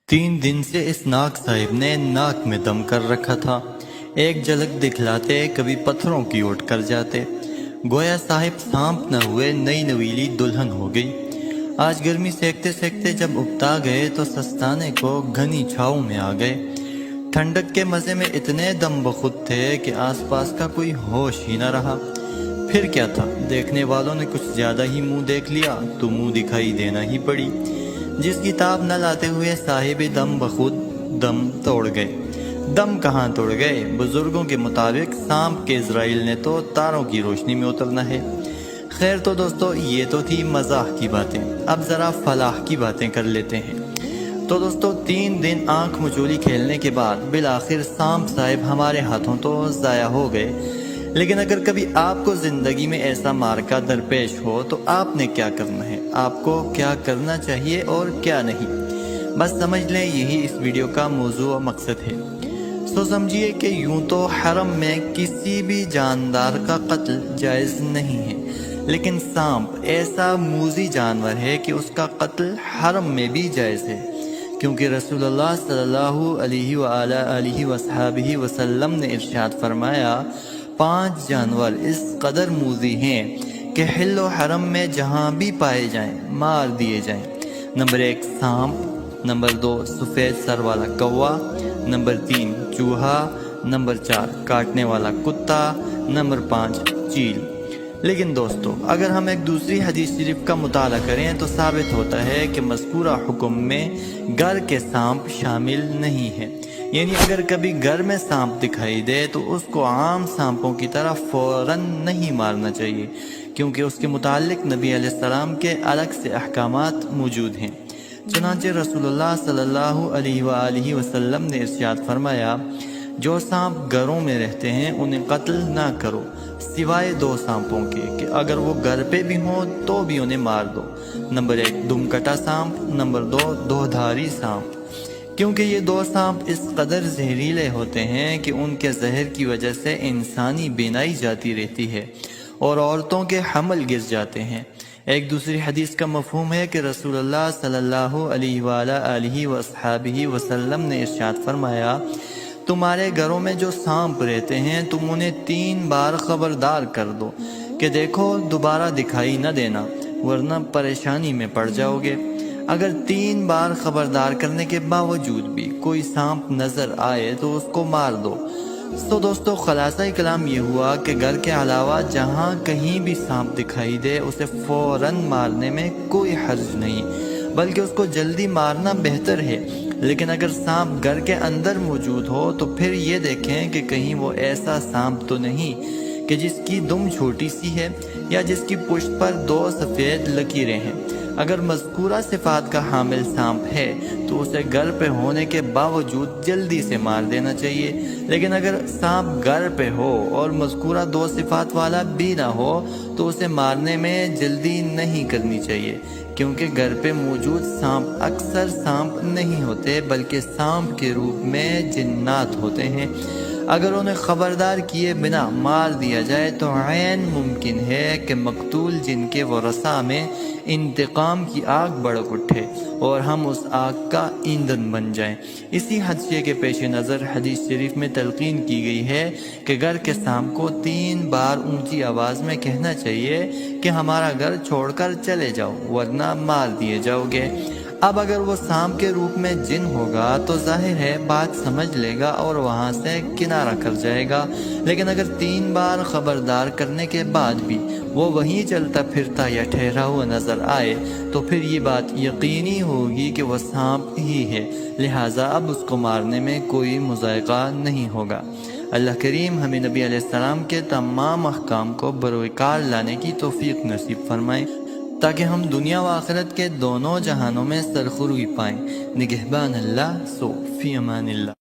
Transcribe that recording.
3 दिन से इस नाग साहिब ने नाक में दम कर रखा था। एक झलक दिखलाते कभी पत्थरों की ओट कर जाते। गोया साहिब सांप न हुए नई नवीली दुल्हन हो गई। आज गर्मी सेकते सेकते जब उपता गए तो सस्ताने को घनी छाँव में आ गए। ठंडक के मज़े में इतने दम बखुद थे कि आसपास का कोई होश ही न रहा। फिर क्या था, देखने वालों ने कुछ ज्यादा ही मुंह देख लिया तो मुंह दिखाई देना ही पड़ी। जिसकी ताब न लाते हुए साहिब दम बखुद दम तोड़ गए। दम कहाँ तोड़ गए, बुजुर्गों के मुताबिक सांप के इजराइल ने तो तारों की रोशनी में उतरना है। खैर तो दोस्तों, ये तो थी मजाक की बातें। अब जरा फलाह की बातें कर लेते हैं। तो दोस्तों, 3 दिन आंख मचोली खेलने के बाद बिलाखिर सांप साहिब हमारे हाथों तो ज़ाया हो गए। लेकिन अगर कभी आपको ज़िंदगी में ऐसा मार्का दरपेश हो तो आपने क्या करना है, आपको क्या करना चाहिए और क्या नहीं, बस समझ लें यही इस वीडियो का मौजू और मकसद है। सो समझिए कि यूं तो हरम में किसी भी जानदार का कत्ल जायज़ नहीं है, लेकिन सांप ऐसा मूज़ी जानवर है कि उसका कत्ल हरम में भी जायज़ है। क्योंकि रसूलुल्लाह सल्लल्लाहु अलैहि वसल्लम ने इरशाद फरमाया, 5 जानवर इस कदर मूज़ी हैं कि हिल्लो हरम में जहाँ भी पाए जाएं मार दिए जाएं। नंबर 1 सांप, नंबर 2 सफ़ेद सर वाला कौवा, नंबर 3 चूहा, नंबर 4 काटने वाला कुत्ता, नंबर 5 चील। लेकिन दोस्तों, अगर हम एक दूसरी हदीस शरीफ का मुताला करें तो साबित होता है कि मज़कूरा हुक्म में घर के सांप शामिल नहीं है। यानी अगर कभी घर में सांप दिखाई दे तो उसको आम सांपों की तरह फौरन नहीं मारना चाहिए, क्योंकि उसके मुतालिक नबी अलैहिस्सलाम के अलग से अहकामात मौजूद हैं। चुनांचे रसूलुल्लाह सल्लल्लाहु अलैहि वसल्लम ने इरशाद फरमाया, जो सांप घरों में रहते हैं उन्हें कत्ल ना करो, सिवाय 2 सांपों के कि अगर वो घर पे भी हों तो भी उन्हें मार दो। नंबर 1 दुमकटा सांप, नंबर 2 दोधारी सांप। क्योंकि ये 2 सांप इस कदर जहरीले होते हैं कि उनके जहर की वजह से इंसानी बीनाई जाती रहती है और औरतों के हमल गिर जाते हैं। एक दूसरी हदीस का मफहूम है कि रसूलुल्लाह सल्लल्लाहु अलैहि वसल्लम ने इरशाद फरमाया, तुम्हारे घरों में जो सांप रहते हैं तुम उन्हें 3 बार खबरदार कर दो कि देखो दोबारा दिखाई न देना, वरना परेशानी में पड़ जाओगे। अगर 3 बार खबरदार करने के बावजूद भी कोई सांप नजर आए तो उसको मार दो। तो दोस्तों, खलासा कलाम ये हुआ कि घर के अलावा जहाँ कहीं भी सांप दिखाई दे उसे फौरन मारने में कोई हर्ज नहीं, बल्कि उसको जल्दी मारना बेहतर है। लेकिन अगर सांप घर के अंदर मौजूद हो तो फिर ये देखें कि कहीं वो ऐसा सांप तो नहीं कि जिसकी दुम छोटी सी है या जिसकी पुष्ट पर 2 सफ़ेद लकीरें हैं। अगर मज़कूरा सिफात का हामिल सांप है तो उसे घर पे होने के बावजूद जल्दी से मार देना चाहिए। लेकिन अगर सांप घर पे हो और मज़कूरा 2 सिफात वाला भी ना हो तो उसे मारने में जल्दी नहीं करनी चाहिए, क्योंकि घर पे मौजूद सांप अक्सर सांप नहीं होते बल्कि सांप के रूप में जिन्नात होते हैं। अगर उन्हें खबरदार किए बिना मार दिया जाए तो ऐन मुमकिन है कि मकतूल जिनके वरसा में इंतकाम की आग भड़क उठे और हम उस आग का ईंधन बन जाएं। इसी हदशे के पेश नज़र हदीस शरीफ में तलकीन की गई है कि घर के सांप को 3 बार ऊंची आवाज़ में कहना चाहिए कि हमारा घर छोड़कर चले जाओ, वरना मार दिए जाओगे। अब अगर वो सांप के रूप में जिन होगा तो जाहिर है बात समझ लेगा और वहाँ से किनारा कर जाएगा। लेकिन अगर 3 बार खबरदार करने के बाद भी वो वहीं चलता फिरता या ठहरा हुआ नज़र आए तो फिर ये बात यकीनी होगी कि वह सांप ही है, लिहाजा अब उसको मारने में कोई मुज़ायक़ा नहीं होगा। अल्लाह करीम हमें नबी अलैहिस्सलाम के तमाम अहकाम को बरोकार लाने की तौफीक नसीब फरमाए, ताकि हम दुनिया व आखिरत के दोनों जहानों में सरखुर्गी पाएँ। निगहबान अल्लाह, सो फी अमानिल्लाह।